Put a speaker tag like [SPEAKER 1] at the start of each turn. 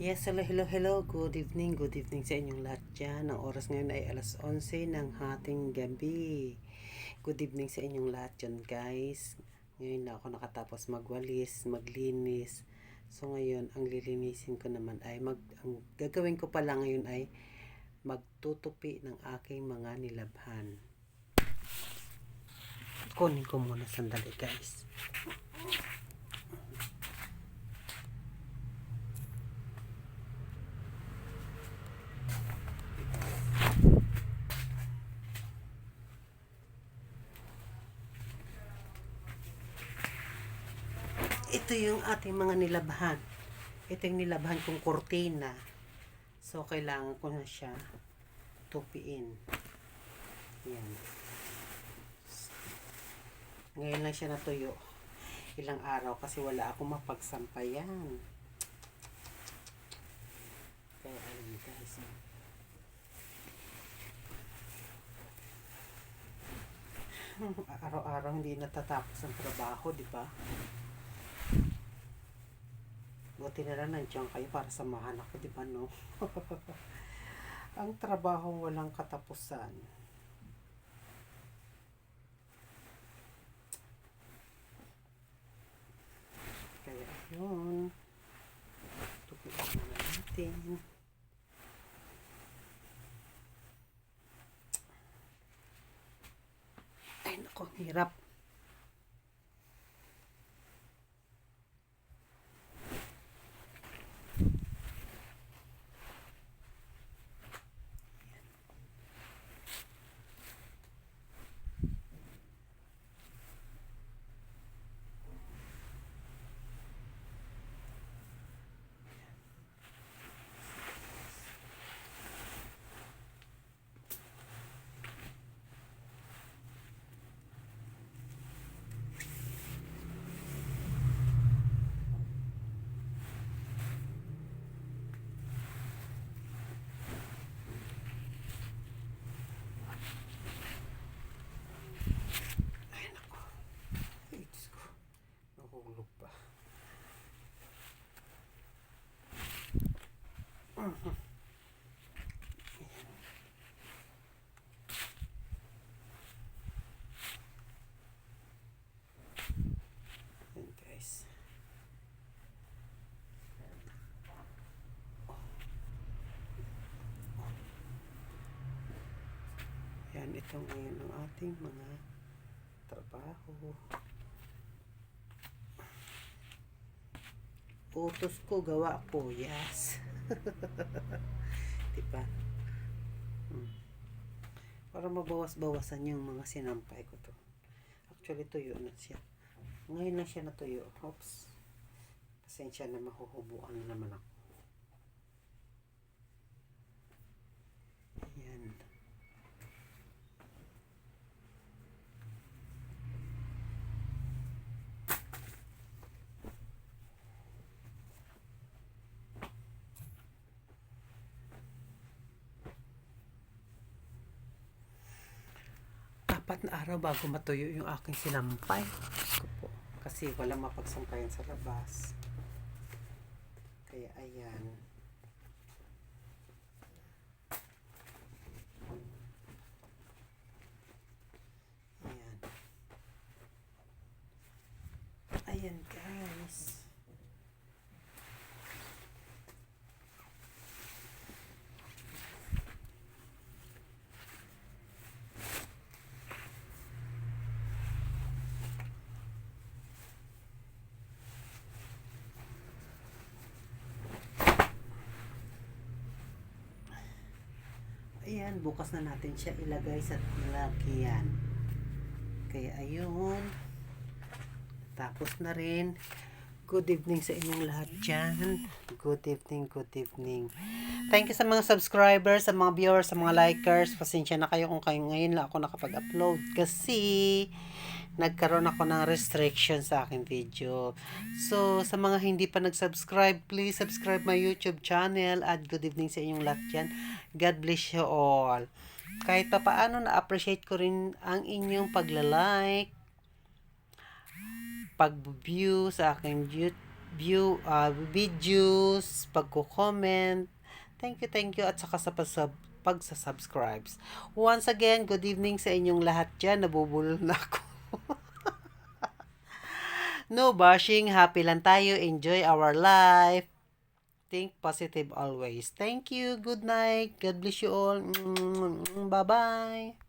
[SPEAKER 1] Yes, hello. Good evening sa inyong lahat dyan. Ang oras ngayon ay alas 11 ng hating gabi. Good evening sa inyong lahat dyan, guys. Ngayon na ako nakatapos magwalis, maglinis. So ngayon, ang lilinisin ko naman ay ang gagawin ko pala ngayon ay magtutupi ng aking mga nilabhan. Kunin ko muna sandali, guys. Ito yung ating mga nilabhan. Ito yung nilabhan kong kortina. So, kailangan ko na siya tupiin. Yan. Ngayon lang siya natuyo. Ilang araw kasi wala akong mapagsampayan. Kaya ayun guys. Araw-araw hindi natatapos ang trabaho, di ba? Buti na lang nandiyan kayo para samahan ako, di ba, no? Ang trabaho walang katapusan. Kaya yun. Tupiin na natin. Ay, naku, hirap. Nahulog pa. Yan guys. Yan, ito ngayon ang ating mga trabaho. Utos ko, gawa ko. Yes. Diba? Para mabawas-bawasan yung mga sinampay ko to. Actually, tuyo na siya. Ngayon na siya natuyo. Oops. Pasensya na, mahuhubuan na naman ako. Ayan. Apat na araw bago matuyo yung aking sinampay. Kasi walang mapagsampayan sa labas. Kaya ayan. Ayan. Ayan guys. Ayan, bukas na natin siya ilagay sa lalagyan. Kaya ayun. Tapos na rin. Good evening sa inyong lahat dyan. Good evening. Thank you sa mga subscribers, sa mga viewers, sa mga likers. Pasensya na kayo kung kayo ngayon lang ako nakapag-upload. Kasi nagkaroon ako ng restriction sa aking video. So, sa mga hindi pa nag-subscribe, please subscribe my YouTube channel. At good evening sa inyong lahat dyan. God bless you all. Kahit pa paano, na-appreciate ko rin ang inyong pagla-like, pag-view sa aking videos, pagko-comment. Thank you at saka sa pagsasubscribes. Once again, good evening sa inyong lahat dyan. Nabubulol na ako. No bashing, happy lang tayo, enjoy our life. Think positive always. Thank you, good night, God bless you all. Bye-bye.